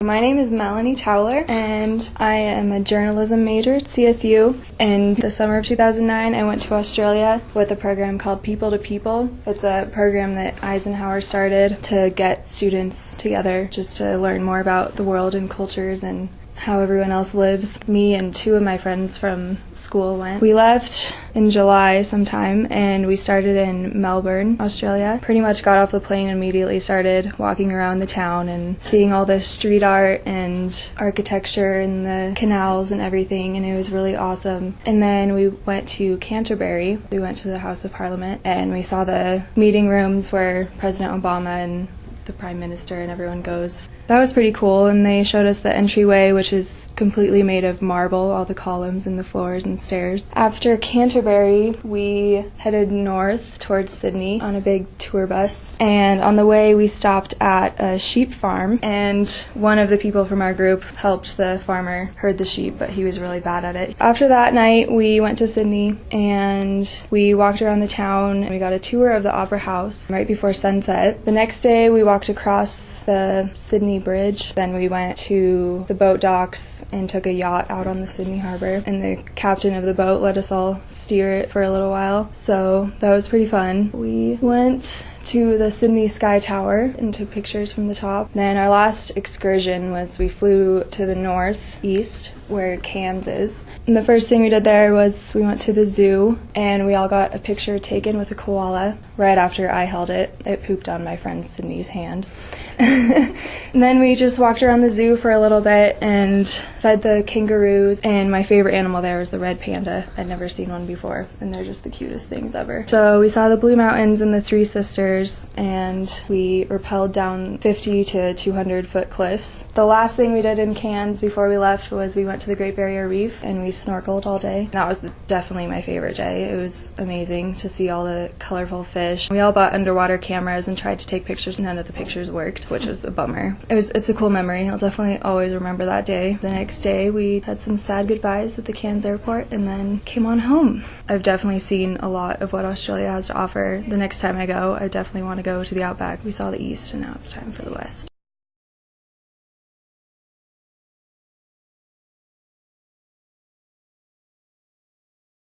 My name is Melanie Towler, and I am a journalism major at CSU. In the summer of 2009, I went to Australia with a program called People to People. It's a program that Eisenhower started to get students together just to learn more about the world and cultures and how everyone else lives. Me and two of my friends from school went. We left in July sometime, and we started in Melbourne, Australia. Pretty much got off the plane and immediately started walking around the town and seeing all the street art and architecture and the canals and everything, and it was really awesome. And then we went to Canterbury. We went to the House of Parliament, and we saw the meeting rooms where President Obama and the Prime Minister and everyone goes. That was pretty cool, and they showed us the entryway, which is completely made of marble, all the columns and the floors and stairs. After Canterbury, we headed north towards Sydney on a big tour bus, and on the way we stopped at a sheep farm, and one of the people from our group helped the farmer herd the sheep, but he was really bad at it. After that night, we went to Sydney, and we walked around the town, and we got a tour of the Opera House right before sunset. The next day, we walked across the Sydney Bridge. Then we went to the boat docks and took a yacht out on the Sydney Harbor, and the captain of the boat let us all steer it for a little while, so that was pretty fun. We went to the Sydney Sky Tower and took pictures from the top. Then our last excursion was we flew to the northeast where Cairns is. And the first thing we did there was we went to the zoo, and we all got a picture taken with a koala right after I held it. It pooped on my friend Sydney's hand. And then we just walked around the zoo for a little bit and fed the kangaroos, and my favorite animal there was the red panda. I'd never seen one before, and they're just the cutest things ever. So we saw the Blue Mountains and the Three Sisters, and we rappelled down 50 to 200 foot cliffs. The last thing we did in Cairns before we left was we went to the Great Barrier Reef, and we snorkeled all day. That was definitely my favorite day. It was amazing to see all the colorful fish. We all bought underwater cameras and tried to take pictures. None of the pictures worked, which was a bummer. It's a cool memory. I'll definitely always remember that day. The next day we had some sad goodbyes at the Cairns airport and then came on home. I've definitely seen a lot of what Australia has to offer. The next time I go, I definitely want to go to the outback. We saw the east, and now it's time for the west.